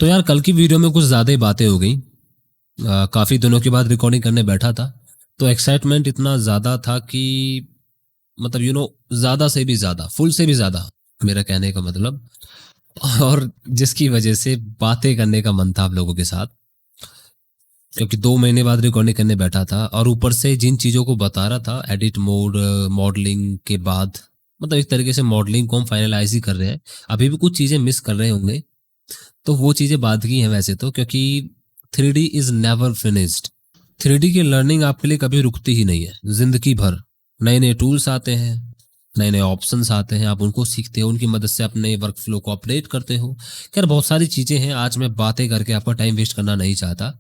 तो यार कल की वीडियो में कुछ ज़्यादा ही बातें हो गई। काफ़ी दिनों के बाद रिकॉर्डिंग करने बैठा था, तो एक्साइटमेंट इतना ज़्यादा था कि मतलब ज़्यादा से भी ज़्यादा, फुल से भी ज़्यादा, मेरा कहने का मतलब। और जिसकी वजह से बातें करने का मन था आप लोगों के साथ, क्योंकि 2 महीने बाद रिकॉर्डिंग करने बैठा था और ऊपर से जिन चीज़ों को बता रहा था एडिट मोड, मॉडलिंग के बाद, मतलब एक तरीके से मॉडलिंग को हम फाइनलाइज ही कर रहे हैं। अभी भी कुछ चीज़ें मिस कर रहे होंगे, तो वो चीज़ें बाद की हैं वैसे तो, क्योंकि 3D is never finished. 3D की लर्निंग आपके लिए कभी रुकती ही नहीं है, जिंदगी भर नए नए टूल्स आते हैं, नए नए ऑप्शंस आते हैं, आप उनको सीखते हो, उनकी मदद से अपने वर्क फ्लो को अपडेट करते हो। खैर बहुत सारी चीज़ें हैं, आज मैं बातें करके आपका टाइम वेस्ट करना नहीं चाहता।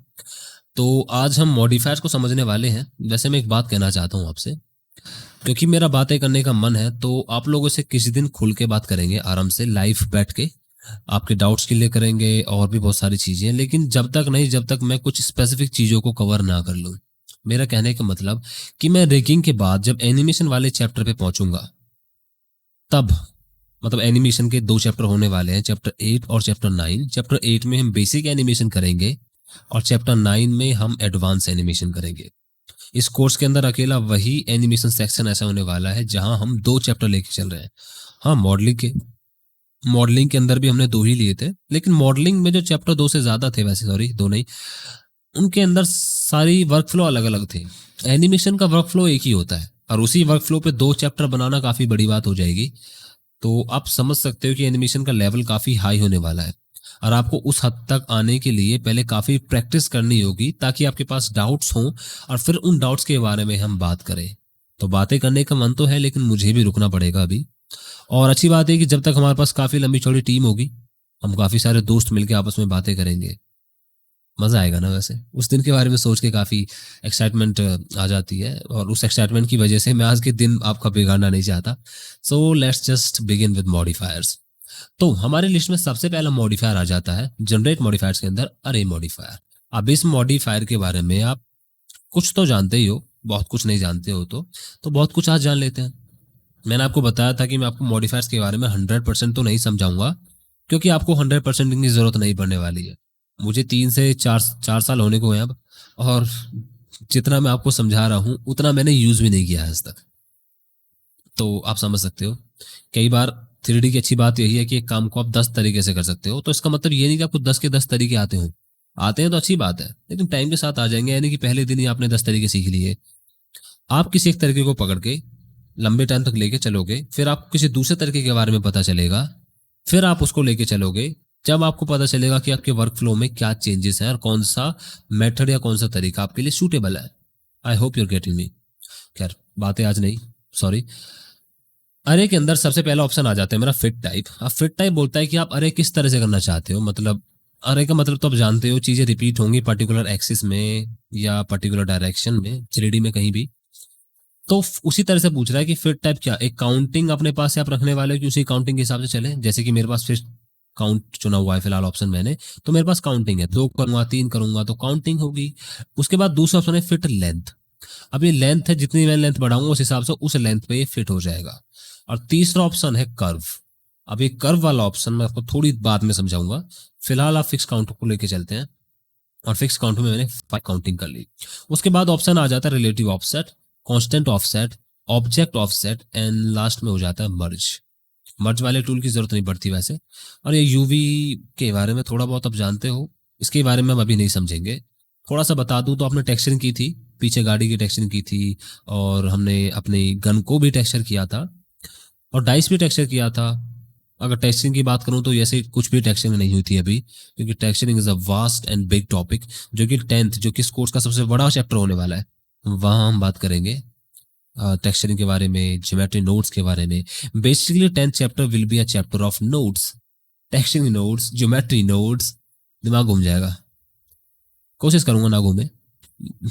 तो आज हम मॉडिफायर्स को समझने वाले हैं। वैसे मैं एक बात कहना चाहता हूँ आपसे, क्योंकि मेरा बातें करने का मन है, तो आप लोगों से किसी दिन खुल के बात करेंगे, आराम से लाइव बैठ के आपके डाउट्स क्लियर करेंगे और भी बहुत सारी चीजें। लेकिन जब तक नहीं, जब तक मैं कुछ स्पेसिफिक चीजों को कवर ना कर लूं। मेरा कहने का मतलब कि मैं रिगिंग के बाद जब एनिमेशन वाले चैप्टर पे पहुंचूंगा, तब मतलब एनिमेशन के 2 चैप्टर होने वाले हैं, चैप्टर 8 और चैप्टर 9। चैप्टर 8 में हम बेसिक एनिमेशन करेंगे और चैप्टर 9 में हम एडवांस एनिमेशन करेंगे। इस कोर्स के अंदर अकेला वही एनिमेशन सेक्शन ऐसा होने वाला है जहां हम 2 चैप्टर लेके चल रहे हैं। हाँ, मॉडलिंग के अंदर भी हमने 2 ही लिए थे, लेकिन मॉडलिंग में जो चैप्टर 2 से ज्यादा थे, वैसे सॉरी 2 नहीं, उनके अंदर सारी वर्क फ्लो अलग अलग थे। एनिमेशन का वर्क फ्लो एक ही होता है और उसी वर्क फ्लो पे 2 चैप्टर बनाना काफी बड़ी बात हो जाएगी। तो आप समझ सकते हो कि एनिमेशन का लेवल काफी हाई होने वाला है और आपको उस हद तक आने के लिए पहले काफी प्रैक्टिस करनी होगी, ताकि आपके पास डाउट्स हों और फिर उन डाउट्स के बारे में हम बात करें। तो बातें करने का मन तो है, लेकिन मुझे भी रुकना पड़ेगा अभी। और अच्छी बात है कि जब तक हमारे पास काफी लंबी चौड़ी टीम होगी, हम काफी सारे दोस्त मिलकर आपस में बातें करेंगे, मजा आएगा ना। वैसे उस दिन के बारे में सोच के काफी एक्साइटमेंट आ जाती है और उस एक्साइटमेंट की वजह से मैं आज के दिन आपका बिगाड़ना नहीं चाहता। So let's just begin with modifiers. तो हमारे लिस्ट में सबसे पहला मॉडिफायर आ जाता है जनरेट मॉडिफायर्स के अंदर, अरे मॉडिफायर। अब इस मॉडिफायर के बारे में आप कुछ तो जानते ही हो, बहुत कुछ नहीं जानते हो तो बहुत कुछ आज जान लेते हैं। मैंने आपको बताया था कि मैं आपको मॉडिफायर्स के बारे में 100% तो नहीं समझाऊंगा, क्योंकि आपको 100% की जरूरत नहीं पड़ने वाली है। मुझे 3 से 4 साल होने को है अब, और जितना मैं आपको समझा रहा हूं उतना मैंने यूज भी नहीं किया है आज तक। तो आप समझ सकते हो, कई बार 3D की अच्छी बात यही है कि एक काम को आप 10 तरीके से कर सकते हो। तो इसका मतलब ये नहीं कि आपको 10 के 10 तरीके आते हो। आते हैं तो अच्छी बात है, लेकिन टाइम के साथ आ जाएंगे, यानी कि पहले दिन ही आपने 10 तरीके सीख लिए। आप किसी एक तरीके को पकड़ के लंबे टाइम तक लेके चलोगे, फिर आपको किसी दूसरे तरीके के बारे में पता चलेगा, फिर आप उसको लेके चलोगे। जब आपको पता चलेगा कि आपके वर्क फ्लो में क्या चेंजेस हैं और कौन सा मेथड या कौन सा तरीका आपके लिए सूटेबल है। I hope you're getting me. खैर बातें आज नहीं, सॉरी। अरे के अंदर सबसे पहला ऑप्शन आ जाता है मेरा फिट टाइप। अब फिट टाइप बोलता है कि आप अरे किस तरह से करना चाहते हो। मतलब अरे का मतलब तो आप जानते हो, चीजें रिपीट होंगी पर्टिकुलर एक्सिस में या पर्टिकुलर डायरेक्शन में, 3D में कहीं भी। तो उसी तरह से पूछ रहा है कि फिट टाइप क्या, एक काउंटिंग अपने पास से आप रखने वाले हो कि उसी काउंटिंग के हिसाब से चले। जैसे कि मेरे पास फिट काउंट चुना हुआ है फिलहाल ऑप्शन मैंने, तो मेरे पास काउंटिंग है, 2 करूंगा 3 करूंगा तो काउंटिंग होगी। उसके बाद दूसरा ऑप्शन है फिट लेंथ। अब ये लेंथ है, जितनी मैं लेंथ बढ़ाऊंगा उस हिसाब से उस लेंथ पे ये फिट हो जाएगा। और तीसरा ऑप्शन है कर्व। अब ये कर्व वाला ऑप्शन मैं आपको थोड़ी बाद में समझाऊंगा, फिलहाल आप फिक्स काउंट को लेके चलते हैं। और फिक्स काउंट में मैंने 5 काउंटिंग कर ली। उसके बाद ऑप्शन आ जाता है relative offset, constant offset, object offset and last में हो जाता है मर्ज। मर्ज वाले टूल की जरूरत नहीं पड़ती वैसे। और ये यूवी के बारे में थोड़ा बहुत आप जानते हो, इसके बारे में हम अभी नहीं समझेंगे। थोड़ा सा बता दूं तो आपने टेक्सचरिंग की थी, पीछे गाड़ी की टेक्सचरिंग की थी, और हमने अपनी गन को भी टेक्सचर किया था और डाइस भी टेक्सचर किया था। अगर टेक्सचरिंग की बात करूं तो ऐसे कुछ भी टेक्सचरिंग नहीं हुई थी अभी, क्योंकि texturing is a vast and big topic, जो कि 10th, जो कि इस कोर्स का सबसे बड़ा चैप्टर होने वाला है, वहां हम बात करेंगे टेक्सचरिंग के बारे में, ज्योमेट्री नोड्स के बारे में। Basically 10th chapter will be a chapter of nodes, texturing nodes, geometry nodes. दिमाग घूम जाएगा, कोशिश करूंगा ना घूमे,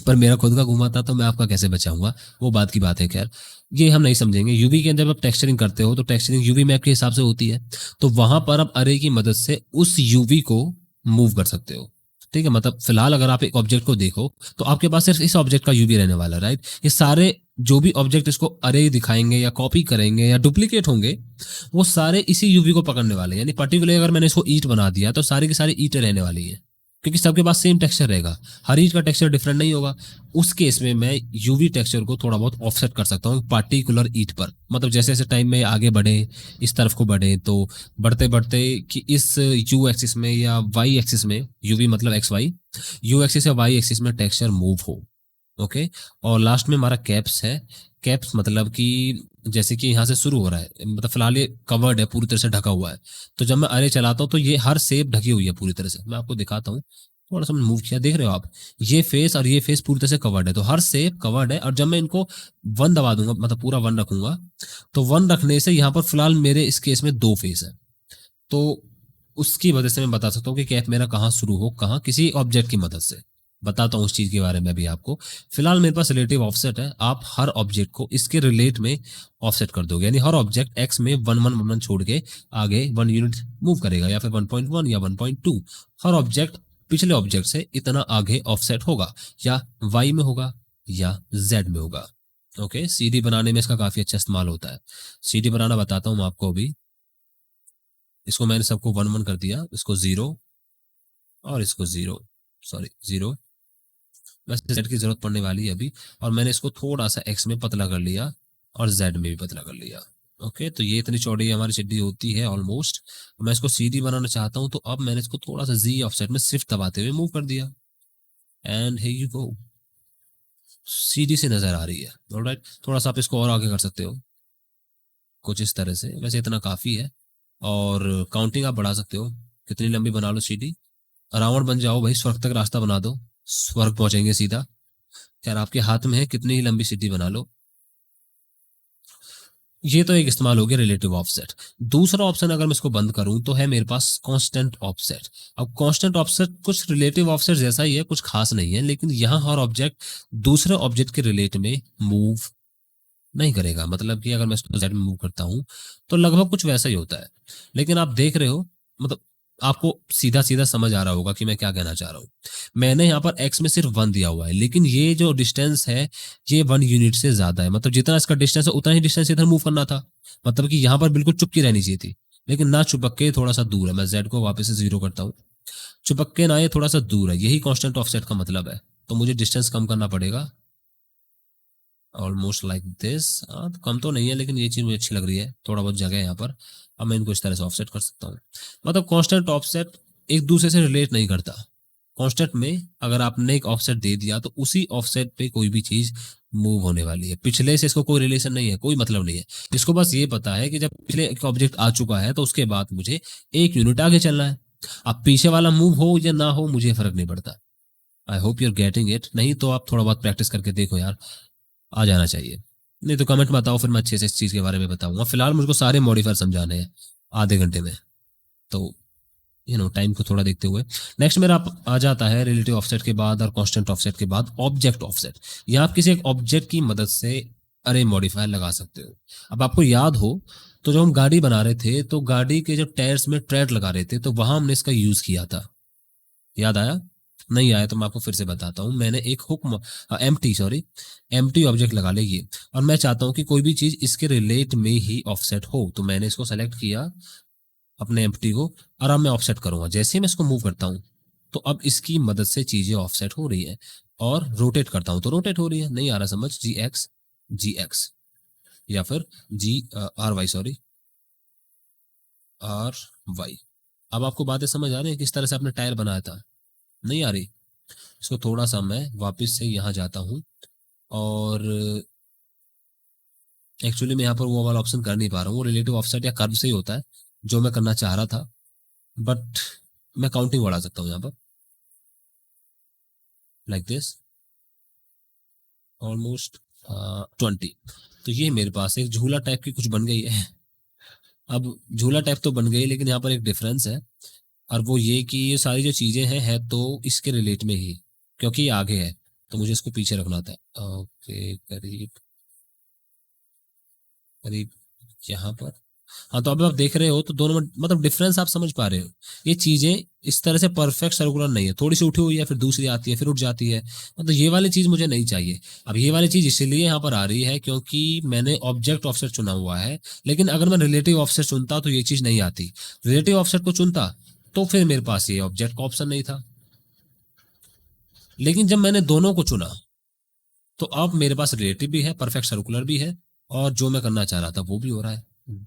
पर मेरा खुद का घुमा था तो मैं आपका कैसे बचाऊंगा, वो बात की बात है। खैर ये हम नहीं समझेंगे। यूवी के अंदर जब आप टेक्सचरिंग करते हो तो टेक्सचरिंग यूवी मैप के हिसाब से होती है, तो वहां पर आप अरे की मदद से उस यूवी को मूव कर सकते हो। ठीक है, मतलब फिलहाल अगर आप एक ऑब्जेक्ट को देखो तो आपके पास सिर्फ इस ऑब्जेक्ट का यूवी रहने वाला है, राइट। ये सारे जो भी ऑब्जेक्ट इसको अरे दिखाएंगे या कॉपी करेंगे या डुप्लीकेट होंगे, वो सारे इसी यूवी को पकड़ने वाले हैं। यानी पर्टिकुलर अगर मैंने इसको ईंट बना दिया तो सारी की सारी ईंटें रहने वाली है, क्योंकि सबके पास सेम टेक्सचर रहेगा, हर ईंट का टेक्सचर डिफरेंट नहीं होगा। उस केस में मैं यूवी टेक्सचर को थोड़ा बहुत ऑफसेट कर सकता हूँ पार्टिकुलर ईंट पर। मतलब जैसे जैसे टाइम में आगे बढ़े, इस तरफ को बढ़े, तो बढ़ते बढ़ते कि इस यू एक्सिस में या वाई एक्सिस में, यूवी मतलब एक्स वाई, यू एक्सिस या वाई एक्सिस में टेक्सचर मूव हो। ओके। और लास्ट में हमारा कैप्स है। कैप्स मतलब कि जैसे कि यहाँ से शुरू हो रहा है, मतलब फिलहाल ये कवर्ड है, पूरी तरह से ढका हुआ है। तो जब मैं अरे चलाता हूँ तो ये हर शेप ढकी हुई है पूरी तरह से। मैं आपको दिखाता हूँ, थोड़ा सा मूव किया, देख रहे हो आप, ये फेस और ये फेस पूरी तरह से कवर्ड है, तो हर शेप कवर्ड है। और जब मैं इनको वन दबा दूंगा, मतलब पूरा वन रखूंगा, तो वन रखने से यहाँ पर फिलहाल मेरे इस केस में दो फेस है। तो उसकी वजह से मैं बता सकता हूँ कि कैप मेरा कहाँ शुरू हो, कहाँ, किसी ऑब्जेक्ट की मदद से बताता हूँ उस चीज के बारे में भी आपको। फिलहाल मेरे पास रिलेटिव ऑफसेट है, आप हर ऑब्जेक्ट को इसके रिलेट में ऑफसेट कर दोगे, यानी हर ऑब्जेक्ट एक्स में वन वन वन छोड़ के आगे वन यूनिट मूव करेगा, या फिर 1.1 या 1.2। हर ऑब्जेक्ट पिछले ऑब्जेक्ट से इतना आगे ऑफसेट होगा, या वाई में होगा या जेड में होगा। ओके, सीडी बनाने में इसका काफी अच्छा इस्तेमाल होता है। सीडी बनाना बताता हूँ मैं आपको अभी। इसको मैंने सबको वन वन कर दिया, इसको जीरो और इसको जीरो, सॉरी जीरो, बस जेड की जरूरत पड़ने वाली है अभी। और मैंने इसको थोड़ा सा एक्स में पतला कर लिया और जेड में भी पतला कर लिया। ओके, तो ये इतनी चौड़ी हमारी सीढ़ी होती है ऑलमोस्ट। मैं इसको सीधी बनाना चाहता हूँ, तो अब मैंने इसको थोड़ा सा जी ऑफसेट में शिफ्ट दबाते हुए मूव कर दिया, एंड हियर यू गो, सीधी से नजर आ रही है। ऑलराइट, थोड़ा सा आप इसको और आगे कर सकते हो कुछ इस तरह से, वैसे इतना काफी है। और काउंटिंग आप बढ़ा सकते हो, कितनी लंबी बना लो सीढ़ी, रावण बन जाओ भाई, स्वर्ग तक रास्ता बना दो, स्वर्ग पहुंचेंगे सीधा। यार आपके हाथ में है, कितनी ही लंबी सीढ़ी बना लो। ये तो एक इस्तेमाल हो गया रिलेटिव ऑफसेट। दूसरा ऑप्शन अगर मैं इसको बंद करूं तो है मेरे पास कांस्टेंट ऑफसेट। अब कांस्टेंट ऑफसेट कुछ रिलेटिव ऑफसेट जैसा ही है, कुछ खास नहीं है, लेकिन यहां हर ऑब्जेक्ट दूसरे ऑब्जेक्ट के रिलेट में मूव नहीं करेगा। मतलब कि अगर मैं इसको जेड में मूव करता हूं तो लगभग कुछ वैसा ही होता है। लेकिन आप देख रहे हो, मतलब आपको सीधा सीधा समझ आ रहा होगा कि मैं क्या कहना चाह रहा हूं। मैंने यहाँ पर एक्स में सिर्फ वन दिया हुआ है, लेकिन ये जो डिस्टेंस है ये वन यूनिट से ज्यादा है। मतलब जितना इसका डिस्टेंस है उतना ही डिस्टेंस इधर मूव करना था। मतलब कि यहाँ पर बिल्कुल चुपकी रहनी चाहिए थी, लेकिन ना चुपक के थोड़ा सा दूर है। मैं जेड को वापस से जीरो करता हूँ, चुपक के ना, ये थोड़ा सा दूर है। यही कांस्टेंट ऑफसेट का मतलब है। तो मुझे डिस्टेंस कम करना पड़ेगा, ऑलमोस्ट लाइक दिस। तो कम तो नहीं है, लेकिन ये चीज मुझे अच्छी लग रही है, थोड़ा बहुत जगह है यहाँ पर। अब मैं इनको इस तरह से ऑफसेट कर सकता हूँ। मतलब कांस्टेंट ऑफसेट एक दूसरे से रिलेट नहीं करता। कांस्टेंट में अगर आपने एक ऑफसेट दे दिया तो उसी ऑफसेट पे कोई भी चीज मूव होने वाली है, पिछले से इसको कोई रिलेशन नहीं है, कोई मतलब नहीं है। इसको बस ये पता है कि जब पिछले एक ऑब्जेक्ट आ चुका है तो उसके बाद मुझे एक यूनिट आगे चलना है। अब पीछे वाला मूव हो या ना हो मुझे फर्क नहीं पड़ता। I hope you're getting it, नहीं तो आप थोड़ा बहुत प्रैक्टिस करके देखो यार, आ जाना चाहिए। नहीं तो कमेंट बताओ, फिर मैं अच्छे से इस चीज के बारे में बताऊंगा। फिलहाल मुझको सारे मॉडिफायर समझाने हैं आधे घंटे में, तो टाइम को थोड़ा देखते हुए। नेक्स्ट मेरा आ जाता है रिलेटिव ऑफसेट के बाद और कांस्टेंट ऑफसेट के बाद ऑब्जेक्ट ऑफसेट। यहाँ आप किसी एक ऑब्जेक्ट की मदद से अरे मॉडिफायर लगा सकते हो। अब आपको याद हो तो जब हम गाड़ी बना रहे थे तो गाड़ी के जो टायर्स में ट्रेड लगा रहे थे, तो वहां हमने इसका यूज किया था। याद आया? नहीं आया तो मैं आपको फिर से बताता हूँ। मैंने एक hook empty sorry empty object लगा ले ये, और मैं चाहता हूँ कि कोई भी चीज इसके रिलेट में ही ऑफसेट हो। तो मैंने इसको सेलेक्ट किया अपने एम्प्टी को, और अब मैं ऑफसेट करूंगा। जैसे ही मैं इसको मूव करता हूँ तो अब इसकी मदद से चीजें ऑफसेट हो रही है, और रोटेट करता हूं तो रोटेट हो रही है। नहीं आ रहा समझ? जी एक्स या फिर G R Y, sorry R Y. अब आपको बातें समझ आ रही है किस तरह से आपने टायर बनाया था? नहीं आ रही? इसको थोड़ा सा मैं वापस से यहाँ जाता हूँ, और एक्चुअली मैं यहाँ पर वो वाला ऑप्शन कर नहीं पा रहा हूँ, वो रिलेटिव ऑफसेट या कर्व से ही होता है जो मैं करना चाह रहा था। बट मैं काउंटिंग बढ़ा सकता हूँ यहाँ पर, लाइक दिस, ऑलमोस्ट 20। तो ये मेरे पास एक झूला टाइप की कुछ बन गई है। अब झूला टाइप तो बन गई, लेकिन यहाँ पर एक डिफरेंस है, और वो ये कि ये सारी जो चीजें हैं है तो इसके रिलेट में ही, क्योंकि ये आगे है तो मुझे इसको पीछे रखना था। ओके, करीब करीब यहाँ पर। हाँ, तो अब आप देख रहे हो तो दोनों में मतलब डिफरेंस आप समझ पा रहे हो। ये चीजें इस तरह से परफेक्ट सर्कुलर नहीं है, थोड़ी सी उठी हुई है फिर दूसरी आती है फिर उठ जाती है, मतलब ये वाली चीज मुझे नहीं चाहिए। अब ये वाली चीज इसलिए यहाँ पर आ रही है क्योंकि मैंने ऑब्जेक्ट ऑफसेट चुना हुआ है, लेकिन अगर मैं रिलेटिव ऑफसेट चुनता तो ये चीज नहीं आती। रिलेटिव ऑफसेट को चुनता तो फिर मेरे पास ये ऑब्जेक्ट का ऑप्शन नहीं था, लेकिन जब मैंने दोनों को चुना तो अब मेरे पास रिलेटिव भी है, परफेक्ट सर्कुलर भी है, और जो मैं करना चाह रहा था वो भी हो रहा है।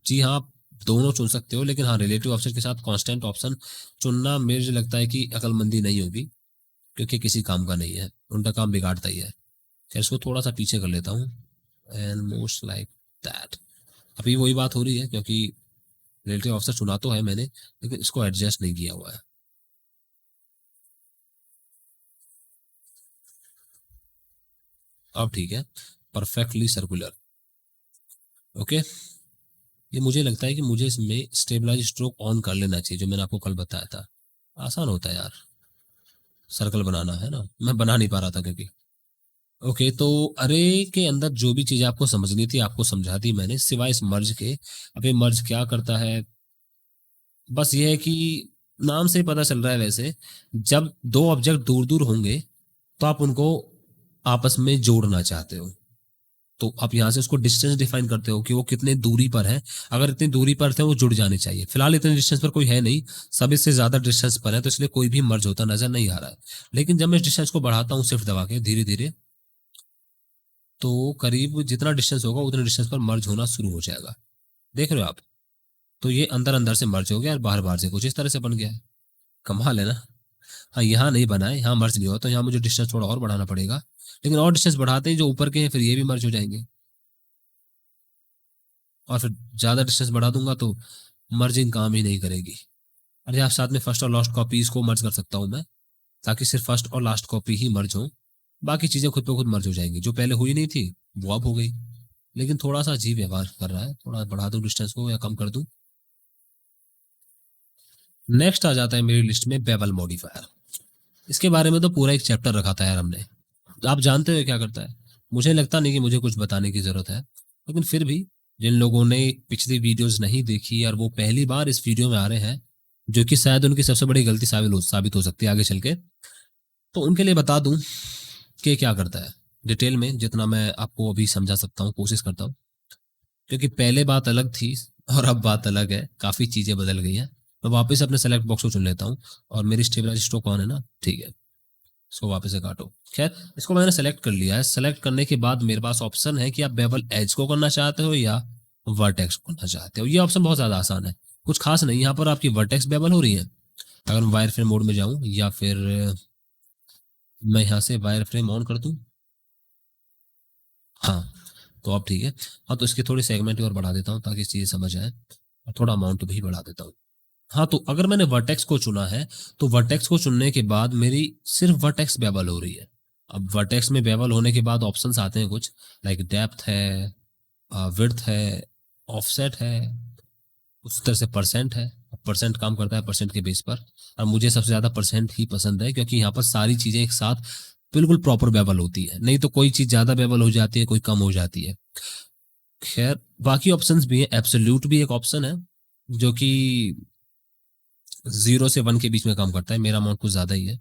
जी हाँ, आप दोनों चुन सकते हो, लेकिन हाँ रिलेटिव ऑप्शन के साथ कांस्टेंट ऑप्शन चुनना मुझे लगता है कि अकलमंदी नहीं होगी, क्योंकि किसी काम का नहीं है, उनका काम बिगाड़ता ही है। खैर इसको थोड़ा सा पीछे कर लेता हूँ, एंड मोस्ट लाइक दैट। अभी वही बात हो रही है क्योंकि रिलेटिव ऑप्शन चुना तो है मैंने, लेकिन इसको एडजस्ट नहीं किया हुआ है। अब ठीक है, परफेक्टली सर्कुलर। ओके, ये मुझे लगता है कि मुझे इसमें स्टेबलाइज स्ट्रोक ऑन कर लेना चाहिए, जो मैंने आपको कल बताया था। आसान होता है यार सर्कल बनाना, है ना, मैं बना नहीं पा रहा था क्योंकि। ओके, तो अरे के अंदर जो भी चीज आपको समझनी थी आपको समझा दी मैंने, सिवाय इस मर्ज के। अब ये मर्ज क्या करता है, बस ये है कि नाम से ही पता चल रहा है वैसे, जब दो ऑब्जेक्ट दूर दूर होंगे तो आप उनको आपस में जोड़ना चाहते हो, तो आप यहाँ से उसको डिस्टेंस डिफाइन करते हो कि वो कितने दूरी पर है। अगर इतनी दूरी पर थे वो जुड़ जाने चाहिए, फिलहाल इतने डिस्टेंस पर कोई है नहीं, सब इससे ज्यादा डिस्टेंस पर है, तो इसलिए कोई भी मर्ज होता नजर नहीं आ रहा है। लेकिन जब मैं इस डिस्टेंस को बढ़ाता हूँ शिफ्ट दबा के धीरे धीरे, तो करीब जितना डिस्टेंस होगा उतने डिस्टेंस पर मर्ज होना शुरू हो जाएगा। देख रहे हो आप, तो ये अंदर अंदर से मर्ज हो गया और बाहर बाहर से कुछ इस तरह से बन गया है। कमाल है ना। हाँ, यहाँ नहीं बना है, यहाँ मर्ज नहीं हुआ, तो यहाँ मुझे डिस्टेंस थोड़ा और बढ़ाना पड़ेगा, लेकिन और डिस्टेंस बढ़ाते ही जो ऊपर के हैं फिर ये भी मर्ज हो जाएंगे, और फिर ज्यादा डिस्टेंस बढ़ा दूंगा तो मर्जिंग काम ही नहीं करेगी। अरे आप साथ में फर्स्ट और लास्ट कॉपीज को मर्ज कर सकता हूं मैं, ताकि सिर्फ फर्स्ट और लास्ट कॉपी ही मर्ज हो, बाकी चीजें खुद पे खुद मर्ज हो जाएंगी, जो पहले हुई नहीं थी वो अब हो गई। लेकिन थोड़ा सा अजीब व्यवहार कर रहा है, थोड़ा बढ़ा दूं डिस्टेंस को या कम कर दूं। नेक्स्ट आ जाता है मेरी लिस्ट में बेवल मॉडिफायर। इसके बारे में तो पूरा एक चैप्टर रखा था यार हमने, तो आप जानते हो क्या करता है। मुझे लगता नहीं कि मुझे कुछ बताने की जरूरत है, लेकिन फिर भी जिन लोगों ने पिछली वीडियोस नहीं देखी और वो पहली बार इस वीडियो में आ रहे हैं, जो कि शायद उनकी सबसे बड़ी गलती साबित हो सकती है आगे चल के, तो उनके लिए बता दूं कि क्या करता है डिटेल में, जितना मैं आपको अभी समझा सकता हूँ कोशिश करता हूँ, क्योंकि पहले बात अलग थी और अब बात अलग है, काफी चीजें बदल गई हैं। मैं वापस अपने सेलेक्ट बॉक्स को चुन लेता हूँ, और मेरी स्टेबलाइज स्ट्रोक ऑन है ना, ठीक है, इसको वापस से काटो। खैर, इसको मैंने सेलेक्ट कर लिया है। सेलेक्ट करने के बाद मेरे पास ऑप्शन है कि आप बेवल एज को करना चाहते हो या वर्टेक्स को करना चाहते हो। ये ऑप्शन बहुत ज्यादा आसान है, कुछ खास नहीं, यहाँ पर आपकी वर्टेक्स बेवल हो रही है। अगर मैं वायर फ्रेम मोड में जाऊं या फिर मैं यहाँ से वायर फ्रेम ऑन कर दूं, हाँ, तो अब ठीक है। हाँ, तो इसके थोड़ी सेगमेंट और बढ़ा देता हूँ ताकि चीजें समझ आए, और थोड़ा अमाउंट भी बढ़ा देता हूँ। हाँ, तो अगर मैंने वर्टेक्स को चुना है तो वर्टेक्स को चुनने के बाद मेरी सिर्फ वर्टेक्स बेवल हो रही है। अब वर्टेक्स में बेवल होने के बाद ऑप्शंस आते हैं कुछ, लाइक डेप्थ है, विड्थ है, ऑफसेट है, उस तरह से परसेंट है। परसेंट काम करता है परसेंट के बेस पर, और मुझे सबसे ज्यादा परसेंट ही पसंद है, क्योंकि यहाँ पर सारी चीजें एक साथ बिल्कुल प्रॉपर बेवल होती है, नहीं तो कोई चीज ज्यादा बेवल हो जाती है कोई कम हो जाती है। खैर, बाकी ऑप्शंस भी है, एब्सोल्यूट भी एक ऑप्शन है जो कि 0 से 1 के बीच में काम करता है, मेरा अमाउंट कुछ ज्यादा ही है।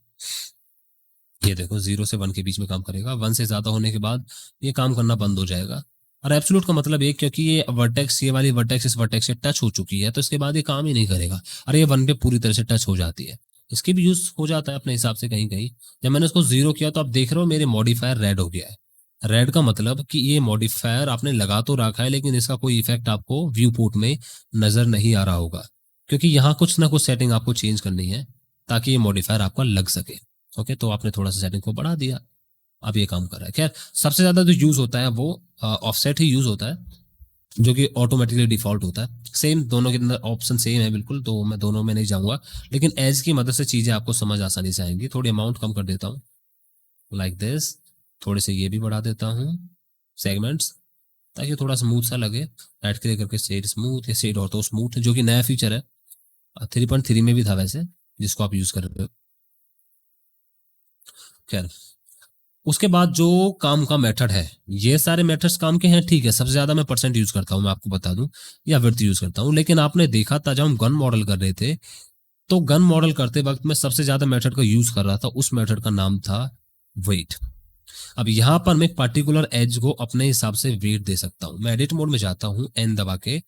ये देखो, 0 से 1 के बीच में काम करेगा, 1 से ज्यादा होने के बाद ये काम करना बंद हो जाएगा। और एब्सोल्यूट का मतलब ये, क्योंकि ये वर्टेक्स, ये वाली वर्टेक्स इस वर्टेक्स से टच हो चुकी है तो इसके बाद ये काम ही नहीं करेगा, और ये 1 पे पूरी तरह से टच हो जाती है। इसके भी यूज हो जाता है अपने हिसाब से कहीं कहीं। जब मैंने इसको 0 किया तो आप देख रहे हो मेरे मॉडिफायर रेड हो गया है। रेड का मतलब कि ये मॉडिफायर आपने लगा तो रखा है, लेकिन इसका कोई इफेक्ट आपको व्यू पोर्ट में नजर नहीं आ रहा होगा, क्योंकि यहाँ कुछ ना कुछ सेटिंग आपको चेंज करनी है ताकि ये मॉडिफायर आपका लग सके। ओके, तो आपने थोड़ा सा सेटिंग को बढ़ा दिया, अब ये काम कर रहा है। खैर, सबसे ज्यादा जो यूज होता है वो ऑफसेट ही यूज होता है, जो कि ऑटोमेटिकली डिफॉल्ट होता है। सेम दोनों के अंदर ऑप्शन सेम है बिल्कुल, तो मैं दोनों में नहीं जाऊंगा, लेकिन एज की मदद से चीजें आपको समझ आसानी से आएंगी। थोड़ी अमाउंट कम कर देता हूँ, लाइक दिस। थोड़े से ये भी बढ़ा देता हूँ सेगमेंट्स, ताकि थोड़ा स्मूथ सा लगे। राइट क्लिक करके शेड स्मूथ या शेड ऑटो स्मूथ, जो कि नया फीचर है, 3.3 में भी था वैसे, जिसको आप यूज कर रहे हो। खैर, उसके बाद जो काम का मेथड है, ये सारे मेथड्स काम के हैं, ठीक है। सबसे ज्यादा मैं परसेंट यूज करता हूं, मैं आपको बता दूं, या विड्थ यूज करता हूं। लेकिन आपने देखा था जब हम गन मॉडल कर रहे थे, तो गन मॉडल करते वक्त मैं सबसे ज्यादा मेथड का यूज कर रहा था, उस मेथड का नाम था वेट। अब यहां पर मैं पर्टिकुलर एज को अपने हिसाब से वेट दे सकता हूं। मैं एडिट मोड में जाता हूं, एन दबा के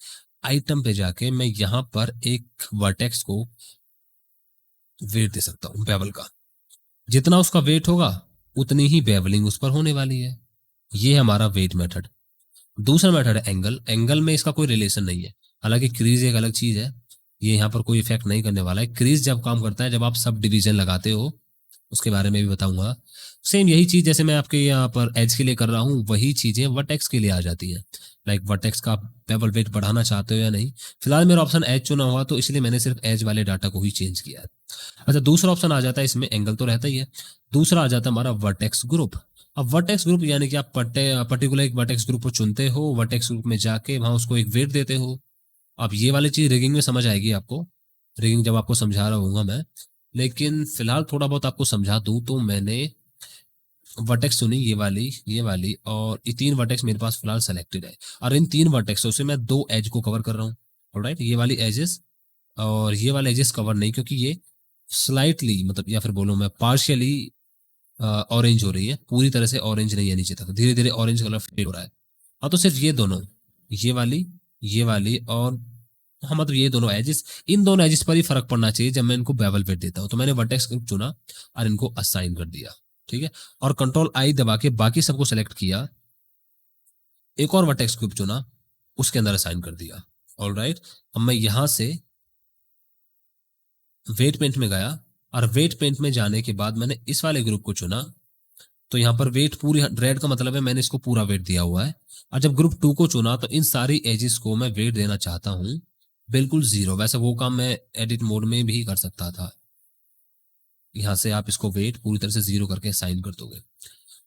आइटम पे जाके मैं यहां पर एक वर्टेक्स को वेट दे सकता हूं बेवल का। जितना उसका वेट होगा उतनी ही बेवलिंग उस पर होने वाली है। ये है हमारा वेट मेथड। दूसरा मेथड है एंगल। एंगल में इसका कोई रिलेशन नहीं है, हालांकि क्रीज एक अलग चीज है, ये यहाँ पर कोई इफेक्ट नहीं करने वाला है। क्रीज जब काम करता है जब आप सब डिवीजन लगाते हो, उसके बारे में भी बताऊंगा। सेम यही चीज जैसे मैं आपके यहाँ पर एज के लिए कर रहा हूँ, वही चीजें वर्टेक्स के लिए आ जाती हैं। लाइक वर्टेक्स का बेवल वेट बढ़ाना चाहते हो या नहीं। फिलहाल मेरा ऑप्शन एज चुना हुआ, तो इसलिए मैंने सिर्फ एज वाले डाटा को ही चेंज किया है। अच्छा, दूसरा ऑप्शन आ जाता है इसमें, एंगल तो रहता ही है, दूसरा आ जाता है हमारा वर्टेक्स ग्रुप। अब वर्टेक्स ग्रुप यानी कि आप पर्टिकुलर एक वर्टेक्स ग्रुप को चुनते हो, वर्टेक्स ग्रुप में जाके वहां उसको एक वेट देते हो। अब ये वाली चीज रिगिंग में समझ आएगी आपको, रिगिंग जब आपको समझा रहा हूँ मैं। लेकिन फिलहाल थोड़ा बहुत आपको समझा दूं, तो मैंने वर्टेक्स चुनी, ये वाली और ये तीन वर्टेक्स मेरे पास फिलहाल सेलेक्टेड है। और इन तीन वर्टेक्सों से मैं दो एज को कवर कर रहा हूँ। ऑलराइट, ये वाली एजेस और ये वाले एजेस कवर नहीं, क्योंकि ये स्लाइटली मतलब या फिर बोलो मैं पार्शियली ऑरेंज हो रही है, पूरी तरह से ऑरेंज नहीं है, नीचे तक धीरे धीरे ऑरेंज कलर फेड हो रहा है। हाँ, तो सिर्फ ये दोनों, ये वाली और, हाँ मतलब ये दोनों एजेस, इन दोनों एजेस पर ही फर्क पड़ना चाहिए जब मैं इनको बेवल वेट देता हूँ। तो मैंने वर्टेक्स ग्रुप चुना और इनको असाइन कर दिया, ठीक है। और कंट्रोल आई दबा के बाकी सबको सेलेक्ट किया, एक और वर्टेक्स ग्रुप चुना, उसके अंदर असाइन कर दिया। ऑलराइट, अब मैं यहां से वेट पेंट में गया, और वेट पेंट में जाने के बाद मैंने इस वाले ग्रुप को चुना। तो यहाँ पर वेट पूरी रेड का मतलब है मैंने इसको पूरा वेट दिया हुआ है। और जब ग्रुप 2 को चुना, तो इन सारी एजेस को मैं वेट देना चाहता हूं बिल्कुल 0। वैसे वो काम मैं एडिट मोड में भी कर सकता था, यहाँ से आप इसको वेट पूरी तरह से 0 करके साइन कर दोगे।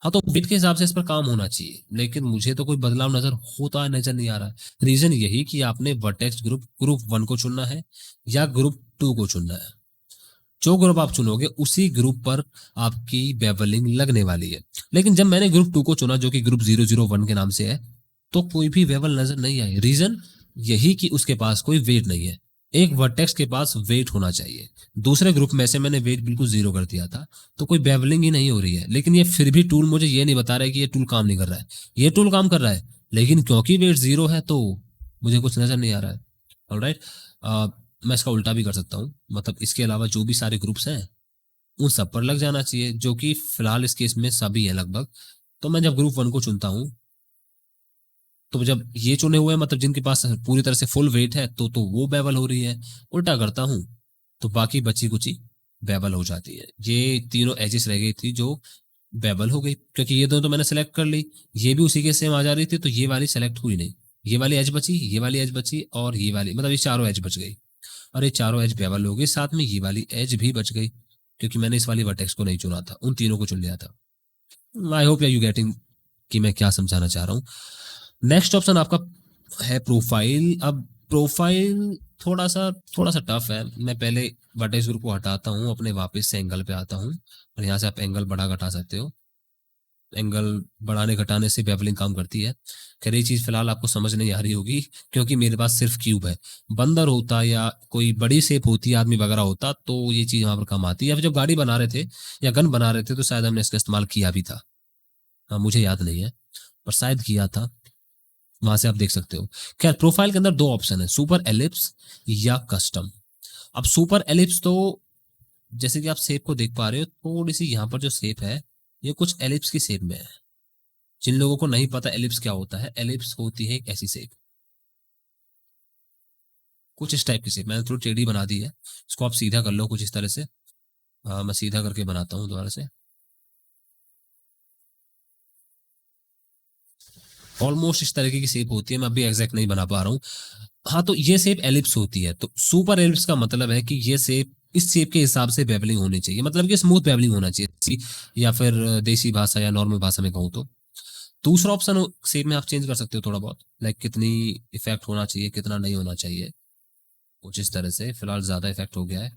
हाँ, तो वेट के हिसाब से इस पर काम होना चाहिए, लेकिन मुझे तो कोई बदलाव नजर नहीं आ रहा है। रीजन यही कि आपने वर्टेक्स ग्रुप 1 को चुनना है या ग्रुप 2 को चुनना है। जो ग्रुप आप चुनोगे उसी ग्रुप पर आपकी बेवलिंग लगने वाली है। लेकिन जब मैंने ग्रुप 2 को चुना, जो कि ग्रुप 001 के नाम से है, तो कोई भी बेवल नजर नहीं आई। रीजन यही कि उसके पास कोई वेट नहीं है। एक वर्टेक्स के पास वेट होना चाहिए। दूसरे ग्रुप में से मैंने वेट बिल्कुल 0 कर दिया था, तो कोई बेवलिंग ही नहीं हो रही है। लेकिन ये फिर भी टूल मुझे ये नहीं बता रहा है कि ये टूल काम नहीं कर रहा है। ये टूल काम कर रहा है, लेकिन क्योंकि वेट 0 है तो मुझे कुछ नजर नहीं आ रहा है। ऑलराइट, मैं इसका उल्टा भी कर सकता हूँ, मतलब इसके अलावा जो भी सारे ग्रुप्स हैं उन सब पर लग जाना चाहिए, जो कि फिलहाल इस केस में सभी है लगभग। तो मैं जब ग्रुप 1 को चुनता हूँ, तो जब ये चुने हुए हैं मतलब जिनके पास पूरी तरह से फुल वेट है, तो वो बेवल हो रही है। उल्टा करता हूँ तो बाकी बची कुची बेवल हो जाती है। ये तीनों एजेस रह गई थी जो बेवल हो गई, क्योंकि ये दोनों तो मैंने सेलेक्ट कर ली, ये भी उसी के सेम आ जा रही थी, तो ये वाली सेलेक्ट हुई नहीं। ये वाली एज बची, ये वाली एज बची, और ये वाली, मतलब ये चारों एज बच गई। और ये चारों एज बेवल हो गई, साथ में ये वाली एज भी बच गई, क्योंकि मैंने इस वाली वर्टेक्स को नहीं चुना था, उन तीनों को चुन लिया था। आई होप यू गेटिंग कि मैं क्या समझाना चाह रहा हूँ। नेक्स्ट ऑप्शन आपका है प्रोफाइल। अब प्रोफाइल थोड़ा सा टफ है। मैं पहले वर्टेक्स ग्रुप को हटाता हूँ, अपने वापस से एंगल पे आता हूँ, और यहाँ से आप एंगल बढ़ा घटा सकते हो। एंगल बढ़ाने घटाने से बेवलिंग काम करती है। खैर ये चीज फिलहाल आपको समझ नहीं आ रही होगी, क्योंकि मेरे पास सिर्फ क्यूब है। बंदर होता या कोई बड़ी शेप होती, आदमी वगैरह होता, तो ये चीज वहां पर काम आती है। या फिर जब गाड़ी बना रहे थे या गन बना रहे थे, तो शायद हमने इसका इस्तेमाल किया भी था। हाँ, मुझे याद नहीं है, पर शायद किया था। वहां से आप देख सकते हो। खैर, प्रोफाइल के अंदर दो ऑप्शन है, सुपर एलिप्स या कस्टम। अब सुपर एलिप्स तो जैसे कि आप शेप को देख पा रहे हो, थोड़ी सी यहाँ पर जो शेप है ये कुछ एलिप्स की शेप में है। जिन लोगों को नहीं पता एलिप्स क्या होता है, एलिप्स होती है एक ऐसी शेप, कुछ इस टाइप की शेप। मैंने थोड़ी टेढ़ी बना दी है, इसको आप सीधा कर लो कुछ इस तरह से। मैं सीधा करके बनाता हूँ दोबारा से। ऑलमोस्ट इस तरीके की शेप होती है, मैं अभी एग्जैक्ट नहीं बना पा रहा हूँ। हाँ, तो ये शेप एलिप्स होती है। तो सुपर एलिप्स का मतलब है कि ये शेप, इस शेप के हिसाब से बेवलिंग होनी चाहिए, मतलब कि स्मूथ बेवलिंग होना चाहिए, या फिर देसी भाषा या नॉर्मल भाषा में कहूँ तो। दूसरा ऑप्शन शेप में आप चेंज कर सकते हो थोड़ा बहुत, लाइक कितनी इफेक्ट होना चाहिए, कितना नहीं होना चाहिए, कुछ इस तरह से। फिलहाल ज्यादा इफेक्ट हो गया है,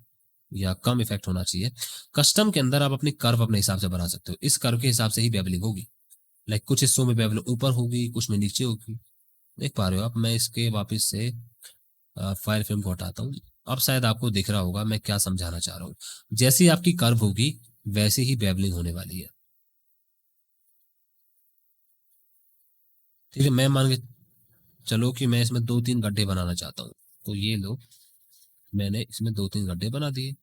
या कम इफेक्ट होना चाहिए। कस्टम के अंदर आप अपनी कर्व अपने हिसाब से बना सकते हो, इस कर्व के हिसाब से ही बेवलिंग होगी। लाइक कुछ हिस्सों में बेवलिंग ऊपर होगी, कुछ में नीचे होगी। देख पा रहे हो आप। मैं इसके वापस से फायर फिल्म को हटाता हूँ। अब शायद आपको दिख रहा होगा मैं क्या समझाना चाह रहा हूँ। जैसी आपकी कर्व होगी वैसे ही बेवलिंग होने वाली है। ठीक है, मैं मान के चलो कि मैं इसमें 2-3 गड्ढे बनाना चाहता हूँ, तो ये लो, मैंने इसमें 2-3 गड्ढे बना दिए।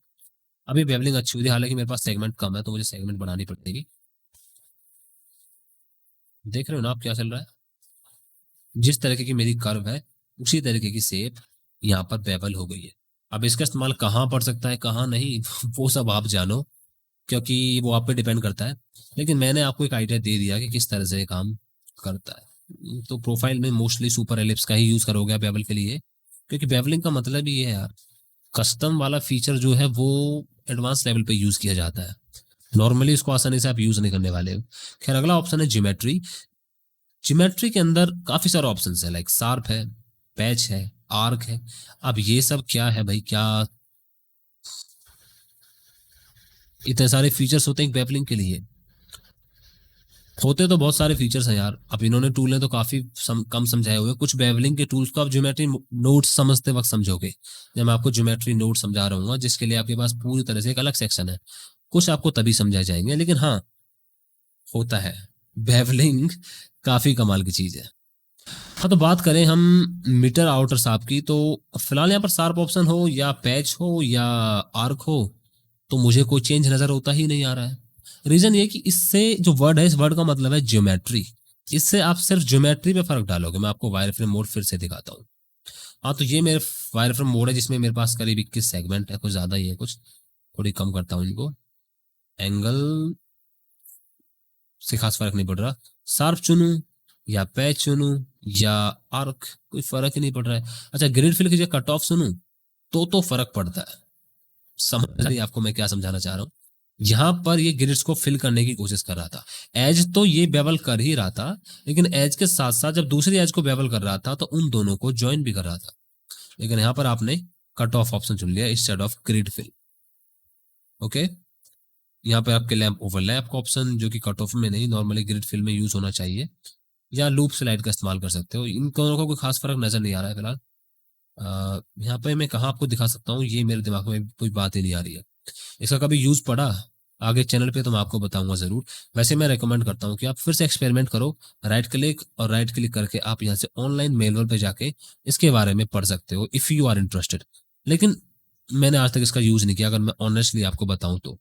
अभी बेवलिंग अच्छी हुई थी, हालांकि मेरे पास सेगमेंट कम है तो मुझे सेगमेंट बनानी पड़ेगी। देख रहे हो ना आप क्या चल रहा है। जिस तरीके की मेरी कर्व है उसी तरीके की शेप यहाँ पर बेवल हो गई है। अब इसका इस्तेमाल कहाँ पड़ सकता है कहाँ नहीं वो सब आप जानो, क्योंकि वो आप पे डिपेंड करता है। लेकिन मैंने आपको एक आइडिया दे दिया कि किस तरह से ये काम करता है। तो प्रोफाइल में मोस्टली सुपर एलिप्स का ही यूज करोगे आप बेवल के लिए, क्योंकि बेवलिंग का मतलब ही है यार, कस्टम वाला फीचर जो है वो एडवांस लेवल पे यूज किया जाता है। नॉर्मली इसको आसानी से आप यूज नहीं करने वाले हो। खैर, अगला ऑप्शन है ज्योमेट्री। ज्योमेट्री के अंदर काफी सारे ऑप्शन है, लाइक शार्प है, पैच है, आर्क है। अब ये सब क्या है भाई, क्या इतने सारे फीचर्स होते हैं बेवलिंग के लिए? होते तो बहुत सारे फीचर्स हैं यार। अब इन्होंने टूल ने तो काफी कम समझाए हुए। कुछ बेवलिंग के टूल्स को आप ज्योमेट्री नोट्स समझते वक्त समझोगे, जब मैं आपको ज्योमेट्री नोट समझा रहा हूँ, जिसके लिए आपके पास पूरी तरह से एक अलग सेक्शन है। कुछ आपको तभी समझा जाएंगे, लेकिन हाँ, होता है। बेवलिंग काफी कमाल की चीज है। हाँ, तो बात करें हम मीटर आउटर शार्प की, तो फिलहाल यहाँ पर शार्प ऑप्शन हो या पैच हो या आर्क हो, तो मुझे कोई चेंज नजर होता ही नहीं आ रहा है। रीजन ये कि इससे जो वर्ड है, इस वर्ड का मतलब है ज्योमेट्री। इससे आप सिर्फ ज्योमेट्री पे फर्क डालोगे। मैं आपको वायर फ्रेम मोड फिर से दिखाता हूँ। हाँ, तो ये मेरे वायर फ्रेम मोड है, जिसमें मेरे पास करीब 21 सेगमेंट है। कुछ ज्यादा ही है, कुछ थोड़ी कम करता हूँ इनको। एंगल से खास फर्क नहीं पड़ रहा। शार्प चुनूं या पैच चुनूं या आर्क, कोई फर्क ही नहीं पड़ रहा है। अच्छा, ग्रिड फिल की जगह कट ऑफ सुनूं तो फर्क पड़ता है। समझ रही है आपको मैं क्या समझाना चाह रहा हूँ? यहां पर ये ग्रिड्स को फिल करने की कोशिश कर रहा था। एज तो ये बेवल कर ही रहा था, लेकिन एज के साथ साथ जब दूसरी एज को बेवल कर रहा था तो उन दोनों को ज्वाइन भी कर रहा था। लेकिन यहां पर आपने कट ऑफ ऑप्शन चुन लिया instead of grid fill. Okay, यहाँ पे आपके लैंप ओवरलैप का ऑप्शन, जो कि कट ऑफ में नहीं, नॉर्मली ग्रिड फिल में यूज होना चाहिए, या लूप स्लाइड का इस्तेमाल कर सकते हो। इन दोनों का कोई खास फर्क नजर नहीं आ रहा है फिलहाल। यहाँ पे मैं कहाँ आपको दिखा सकता हूँ, ये मेरे दिमाग में कोई बात ही नहीं आ रही है। इसका कभी यूज पड़ा आगे चैनल पे तो मैं आपको बताऊंगा जरूर। वैसे मैं रेकमेंड करता हूँ कि आप फिर से एक्सपेरिमेंट करो। राइट क्लिक करके आप यहाँ से ऑनलाइन मेलवर पे जाके इसके बारे में पढ़ सकते हो, इफ यू आर इंटरेस्टेड। लेकिन मैंने आज तक इसका यूज नहीं किया, अगर मैं ऑनेस्टली आपको बताऊं तो।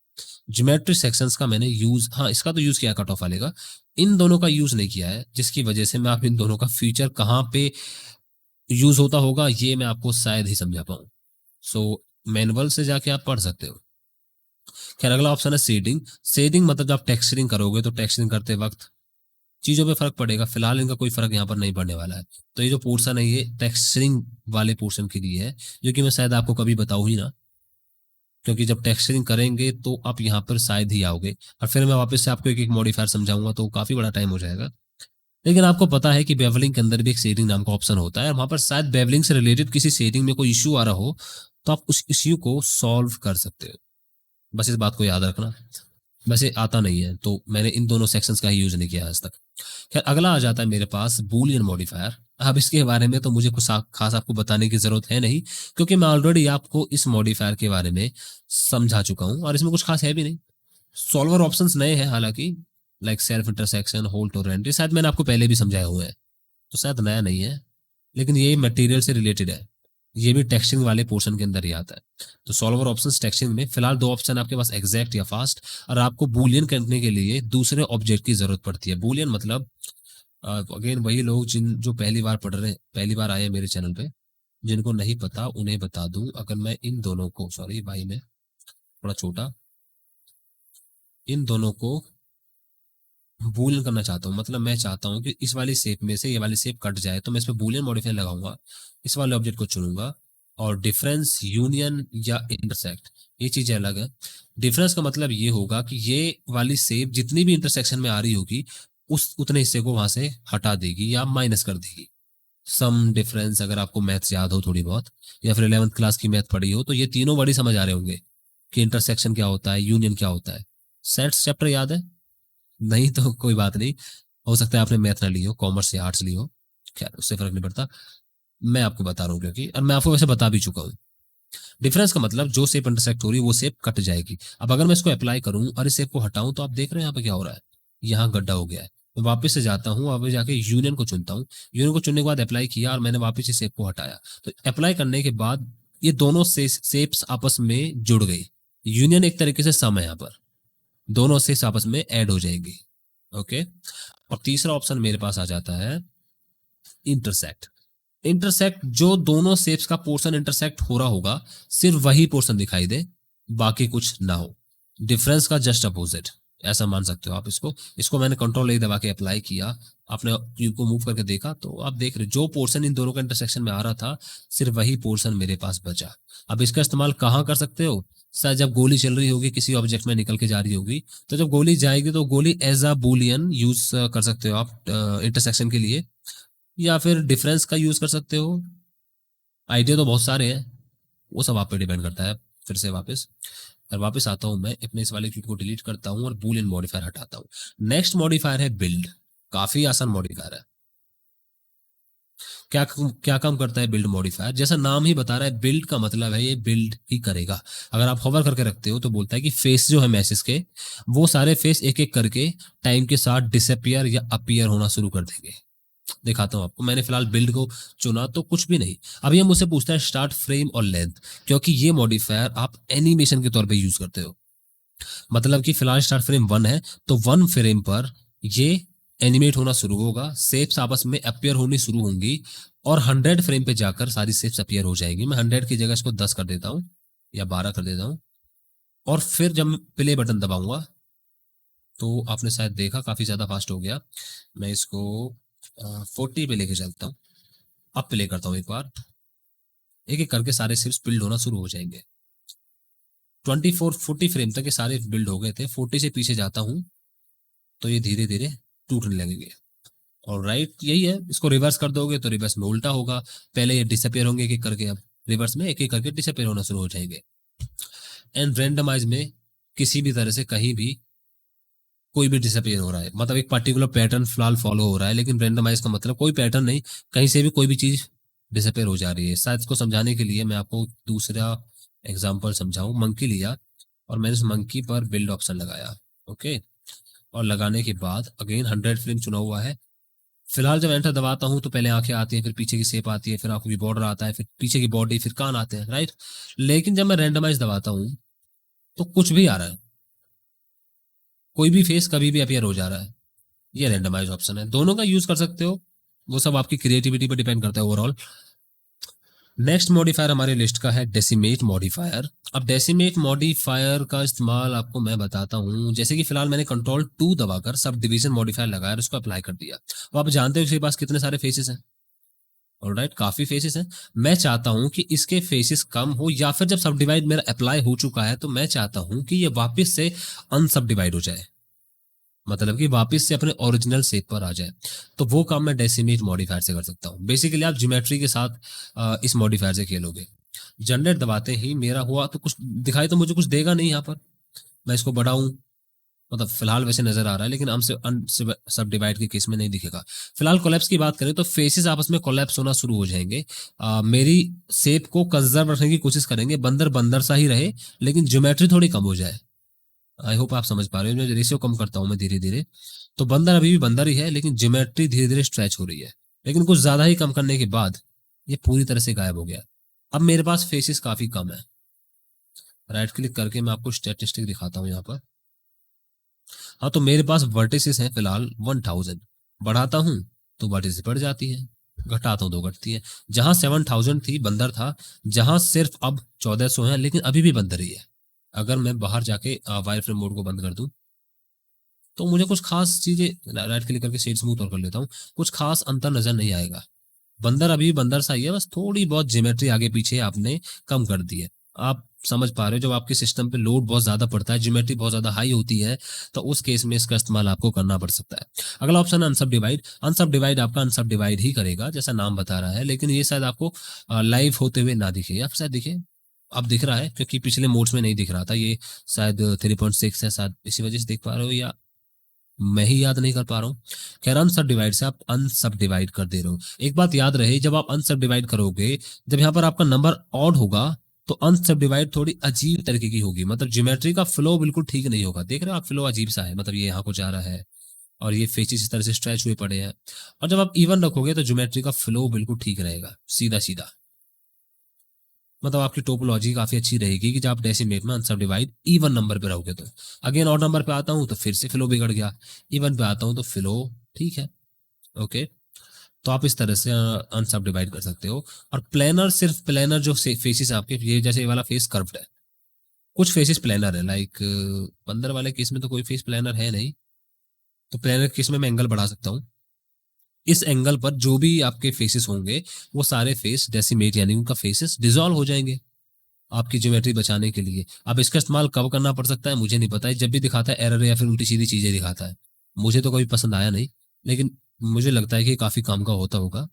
ज्योमेट्री सेक्शंस का मैंने यूज, हाँ, इसका तो यूज किया कट ऑफ वाले का। इन दोनों का यूज नहीं किया है, जिसकी वजह से मैं आप इन दोनों का फीचर कहाँ पे यूज होता होगा ये मैं आपको शायद ही समझा पाऊँ। सो मैनुअल से जाके आप पढ़ सकते हो। खैर, अगला ऑप्शन है शेडिंग। शेडिंग मतलब जब आप टेक्सचरिंग करोगे तो टेक्सचरिंग करते वक्त चीजों पे फर्क पड़ेगा। फिलहाल इनका कोई फर्क यहाँ पर नहीं पड़ने वाला है। तो ये जो पोर्शन है ये टेक्सचरिंग वाले पोर्शन के लिए है, जो कि मैं शायद आपको कभी बताऊं ही ना, क्योंकि जब टेक्सचरिंग करेंगे तो आप यहाँ पर शायद ही आओगे, और फिर मैं वापस से आपको एक एक मॉडिफायर समझाऊंगा तो काफी बड़ा टाइम हो जाएगा। लेकिन आपको पता है कि बेवलिंग के अंदर भी एक शेडिंग नाम का ऑप्शन होता है, और वहां पर शायद बेवलिंग से रिलेटेड किसी शेडिंग में कोई इश्यू आ रहा हो, तो आप उस इश्यू को सॉल्व कर सकते हो। बस इस बात को याद रखना। वैसे आता नहीं है तो मैंने इन दोनों सेक्शंस का ही यूज नहीं किया आज तक। खैर, अगला आ जाता है मेरे पास बूलियन मॉडिफायर। अब इसके बारे में तो मुझे कुछ खास आपको बताने की जरूरत है नहीं, क्योंकि मैं ऑलरेडी आपको इस मॉडिफायर के बारे में समझा चुका हूं, और इसमें कुछ खास है भी नहीं। सॉल्वर ऑप्शंस नए हैं हालांकि, like self intersection, whole torrent, ये शायद मैंने आपको पहले भी समझाए हुए हैं, तो शायद नया नहीं है। लेकिन ये मटेरियल से रिलेटेड है, ये भी टेक्सचरिंग वाले पोर्शन के अंदर ही आता है। तो सॉल्वर ऑप्शंस टेक्सचरिंग में फिलहाल दो ऑप्शन आपके पास, एग्जैक्ट या फास्ट। और आपको बूलियन करने के लिए दूसरे ऑब्जेक्ट की जरूरत पड़ती है। बूलियन मतलब अगेन वही लोग जिन जो पहली बार पढ़ रहे हैं, पहली बार आए हैं मेरे चैनल पे, जिनको नहीं पता उन्हें बता दूं। अगर मैं इन दोनों को, सॉरी भाई मैं थोड़ा छोटा, इन दोनों को बूलियन करना चाहता हूँ, मतलब मैं चाहता हूँ कि इस वाली शेप में से ये वाली शेप कट जाए, तो मैं इस पर बूलियन मॉडिफायर लगाऊंगा, इस वाले ऑब्जेक्ट को चुनूंगा, और डिफरेंस, यूनियन या इंटरसेक्ट, ये चीजें अलग है। डिफरेंस का मतलब ये होगा कि ये वाली शेप जितनी भी इंटरसेक्शन में आ रही होगी, उस उतने हिस्से को वहां से हटा देगी या माइनस कर देगी। सम डिफरेंस, अगर आपको मैथ्स याद हो थोड़ी बहुत, या फिर 11th क्लास की मैथ पढ़ी हो, तो ये तीनों बड़ी समझ आ रहे होंगे। कि इंटरसेक्शन क्या होता है, यूनियन क्या होता है? सेट्स चैप्टर याद है? नहीं तो कोई बात नहीं, हो सकता है आपने मैथ ना ली हो, कॉमर्स या आर्ट्स ली हो, खैर उससे फर्क नहीं पड़ता। मैं आपको बता रहा हूँ क्योंकि, और मैं आपको वैसे बता भी चुका हूँ। डिफरेंस का मतलब जो शेप इंटरसेक्ट हो रही है वो शेप कट जाएगी। अब अगर मैं इसको अप्लाई करूं और इस शेप को हटाऊं तो आप देख रहे हैं यहाँ पे क्या हो रहा है, यहाँ गड्ढा हो गया है। मैं वापस से जाता हूँ, वापस जाके यूनियन को चुनता हूँ, यूनियन को चुनने के बाद अप्लाई किया और मैंने वापस इस शेप को हटाया, तो अप्लाई करने के बाद ये दोनों शेप्स आपस में जुड़ गई। यूनियन एक तरीके से सम है, यहाँ पर दोनों शेप्स आपस में ऐड हो जाएंगी। ओके, और तीसरा ऑप्शन मेरे पास आ जाता है इंटरसेक्ट। इंटरसेक्ट, जो दोनों शेप्स का पोर्शन इंटरसेक्ट हो रहा होगा, सिर्फ वही पोर्शन दिखाई दे, बाकी कुछ ना हो। डिफरेंस का जस्ट अपोजिट, ऐसा मान सकते हो आप इसको। इसको मैंने कंट्रोल ए दबा के अप्लाई किया, आपने क्यूब को मूव करके देखा तो आप देख रहे जो पोर्शन इन दोनों का इंटरसेक्शन में आ रहा था, सिर्फ वही पोर्शन मेरे पास बचा। अब इसका इस्तेमाल कहाँ कर सकते हो? सर जब गोली चल रही होगी, किसी ऑब्जेक्ट में निकल के जा रही होगी, तो जब गोली जाएगी तो गोली एज अ बुलियन यूज कर सकते हो आप इंटरसेक्शन के लिए, या फिर डिफरेंस का यूज कर सकते हो। आइडिया तो बहुत सारे हैं, वो सब आप पे डिपेंड करता है। फिर से वापस आता हूं, मैं अपने इस वाले क्यूब को डिलीट करता हूं और बूलियन मॉडिफायर हटाता हूं। नेक्स्ट मॉडिफायर है बिल्ड। काफी आसान मॉडिफायर है। क्या क्या काम करता है बिल्ड मॉडिफायर? जैसा नाम ही बता रहा है, बिल्ड का मतलब है ये बिल्ड ही करेगा। अगर आप होवर करके रखते हो तो बोलता है कि फेस जो है मैसेज के, वो सारे फेस एक एक करके टाइम के साथ डिसअपियर या अपीयर होना शुरू कर देंगे। दिखाता हूं आपको, मैंने फिलहाल बिल्ड को चुना तो कुछ भी नहीं। अभी हम मुझसे पूछता है स्टार्ट फ्रेम और लेंथ, क्योंकि ये मॉडिफायर आप एनिमेशन के तौर पे यूज करते हो। मतलब कि फिलहाल स्टार्ट फ्रेम 1 है, तो 1 फ्रेम पर ये एनिमेट होना शुरू होगा, शेप्स आपस में अपीयर होनी शुरू होंगी, और 100 फ्रेम पे जाकर सारी शेप्स अपीयर हो जाएंगी। मैं 100 की जगह इसको 10 कर देता हूँ या 12 कर देता हूँ, और फिर जब मैं प्ले बटन दबाऊंगा तो आपने शायद देखा काफी ज्यादा फास्ट हो गया। मैं इसको 40 पे लेके चलता हूँ। अब प्ले करता हूँ एक बार, एक एक करके सारे शेप्स बिल्ड होना शुरू हो जाएंगे। 40 फ्रेम तक ये सारे बिल्ड हो गए थे। 40 से पीछे जाता हूँ तो ये धीरे धीरे टूटने लगेंगे। और राइट यही है, इसको रिवर्स कर दोगे तो रिवर्स में उल्टा होगा। पहले ये डिसअपियर होंगे एक एक करके, अब रिवर्स में एक एक करके डिसअपियर होना शुरू हो जाएंगे। एंड रेंडमाइज में किसी भी तरह से कहीं भी कोई भी डिसअपियर हो रहा है, मतलब एक पर्टिकुलर पैटर्न फिलहाल फॉलो हो रहा है, लेकिन रेंडमाइज का मतलब कोई पैटर्न नहीं, कहीं से भी कोई भी चीज डिसअपियर हो जा रही है। शायद इसको समझाने के लिए मैं आपको दूसरा एग्जांपल समझाऊं। मंकी लिया और मैंने उस मंकी पर बिल्ड ऑप्शन लगाया, ओके, और लगाने के बाद अगेन 100 फ्रेम चुना हुआ है। फिलहाल जब एंटर दबाता हूं तो पहले आंखें आती हैं, फिर पीछे की शेप आती है, फिर आंखों की बॉर्डर आता है, फिर पीछे की बॉडी, फिर कान आते हैं, राइट। लेकिन जब मैं रैंडमाइज दबाता हूं तो कुछ भी आ रहा है, कोई भी फेस कभी भी अपीयर हो जा रहा है। ये रैंडमाइज ऑप्शन है, दोनों का यूज कर सकते हो, वो सब आपकी क्रिएटिविटी पर डिपेंड करता है ओवरऑल। नेक्स्ट मॉडिफायर हमारे लिस्ट का है डेसिमेट मॉडिफायर। अब डेसिमेट मॉडिफायर का इस्तेमाल आपको मैं बताता हूं। जैसे कि फिलहाल मैंने कंट्रोल 2 दबाकर सब डिवीजन मॉडिफायर लगाया और उसको अप्लाई कर दिया। तो आप जानते हो इसके पास कितने सारे फेसेस हैं? ऑलराइट, काफी फेसेस हैं। मैं चाहता हूं कि इसके फेसेस कम हो, या फिर जब सब डिवाइड मेरा अप्लाई हो चुका है तो मैं चाहता हूं कि ये वापस से अनसब डिवाइड हो जाए, मतलब कि वापस से अपने ओरिजिनल शेप पर आ जाए। तो वो काम मैं डेसिमेट मॉडिफायर से कर सकता हूँ। बेसिकली आप ज्योमेट्री के साथ इस मॉडिफायर से खेलोगे। जनरेट दबाते ही मेरा हुआ तो कुछ दिखाई तो मुझे कुछ देगा नहीं यहाँ पर। मैं इसको बढ़ाऊं, मतलब फिलहाल वैसे नजर आ रहा है, लेकिन सब डिवाइड के केस में नहीं दिखेगा। फिलहाल कोलैप्स की बात करें तो फेसेस आपस में कोलैप्स होना शुरू हो जाएंगे। मेरी शेप को कंजर्व रखने की कोशिश करेंगे, बंदर बंदर सा ही रहे, लेकिन ज्योमेट्री थोड़ी कम हो जाए। आई होप आप समझ पा रहे हो। जो रेशियो कम करता हूं मैं धीरे धीरे, तो बंदर अभी भी बंदर ही है, लेकिन ज्योमेट्री धीरे धीरे स्ट्रेच हो रही है। लेकिन कुछ ज्यादा ही कम करने के बाद ये पूरी तरह से गायब हो गया। अब मेरे पास फेसेस काफी कम है। राइट क्लिक करके मैं आपको स्टैटिस्टिक दिखाता हूँ यहाँ पर। हाँ, तो मेरे पास वर्टिसेस हैं फिलहाल 1000। बढ़ाता हूँ तो वर्टिसेस बढ़ जाती है, घटाता हूँ तो घटती है। जहां 7000 थी बंदर था, जहां सिर्फ अब 1400 है, लेकिन अभी भी बंदर ही है। अगर मैं बाहर जाके वायर फ्रेम मोड को बंद कर दूं तो मुझे कुछ खास चीजें, राइट क्लिक करके शेड स्मूथ और कर लेता हूँ, कुछ खास अंतर नजर नहीं आएगा। बंदर अभी भी बंदर सा ही है, बस थोड़ी बहुत ज्योमेट्री आगे पीछे आपने कम कर दी है। आप समझ पा रहे हो, जब आपके सिस्टम पे लोड बहुत ज्यादा पड़ता है, ज्योमेट्री बहुत ज्यादा हाई होती है, तो उस केस में इसका इस्तेमाल आपको करना पड़ सकता है। अगला ऑप्शन है अनसब डिवाइड। अनसब डिवाइड आपका अनसब डिवाइड ही करेगा, जैसा नाम बता रहा है, लेकिन ये शायद आपको लाइव होते हुए ना दिखे, या फिर शायद दिखे। अब दिख रहा है क्योंकि पिछले मोड्स में नहीं दिख रहा था, ये शायद 3.6 है, शायद इसी वजह से देख पा रहे हो, या मैं ही याद नहीं कर पा रहा हूँ। खैर अनसब डिवाइड से आप अनसब डिवाइड कर दे रहे हो। एक बात याद रहे, जब आप अनसब डिवाइड करोगे, जब यहाँ पर आपका नंबर ऑड होगा तो अनसब डिवाइड थोड़ी अजीब तरीके की होगी, मतलब ज्योमेट्री का फ्लो बिल्कुल ठीक नहीं होगा। देख रहे हो आप, फ्लो अजीब सा है, मतलब ये यहाँ को जा रहा है और ये फेसेस इस तरह से स्ट्रेच हुए पड़े हैं। और जब आप इवन रखोगे तो ज्योमेट्री का फ्लो बिल्कुल ठीक रहेगा, सीधा सीधा, मतलब आपकी टोपोलॉजी काफी अच्छी रहेगी कि जब आप डेसिमेट में अनसब डिवाइड इवन नंबर पे रहोगे तो। अगेन ऑड नंबर पे आता हूं तो फिर से फ्लो बिगड़ गया, इवन पे आता हूं तो फ्लो ठीक है। ओके, तो आप इस तरह से अनसब डिवाइड कर सकते हो। और प्लेनर, सिर्फ प्लेनर जो फेसेस आपके, ये जैसे ये वाला फेस कर्व्ड है, कुछ फेसेस प्लेनर है, लाइक बंदर वाले केस में तो कोई फेस प्लेनर है नहीं, तो प्लेनर केस में मैं एंगल बढ़ा सकता हूँ। इस एंगल पर जो भी आपके फेसेस होंगे वो सारे फेस डेसिमेट यानी उनका फेसेस डिसॉल्व हो जाएंगे आपकी ज्योमेट्री बचाने के लिए। अब इसका इस्तेमाल कब करना पड़ सकता है मुझे नहीं पता है, जब भी दिखाता है एरर या फिर उल्टी सीधी चीजें दिखाता है। मुझे तो कभी पसंद आया नहीं, लेकिन मुझे लगता है कि काफी काम का होता होगा।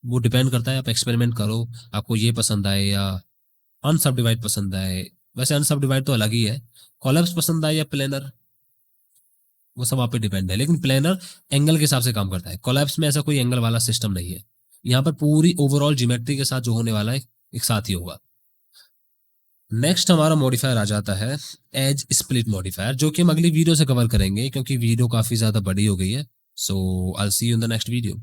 वो डिपेंड करता है, आप एक्सपेरिमेंट करो, आपको ये पसंद आए या अनसब डिवाइड पसंद आए। वैसे अनसब डिवाइड तो अलग ही है, कॉलम्स पसंद आए या प्लेनर, वो सब आप पे डिपेंड है। लेकिन प्लेनर एंगल के हिसाब से काम करता है, कोलैप्स में ऐसा कोई एंगल वाला सिस्टम नहीं है। यहाँ पर पूरी ओवरऑल ज्योमेट्री के साथ जो होने वाला है एक साथ ही होगा। नेक्स्ट हमारा मॉडिफायर आ जाता है एज स्प्लिट मॉडिफायर, जो कि हम अगली वीडियो से कवर करेंगे क्योंकि वीडियो काफी ज्यादा बड़ी हो गई है। So I will see you in the next video.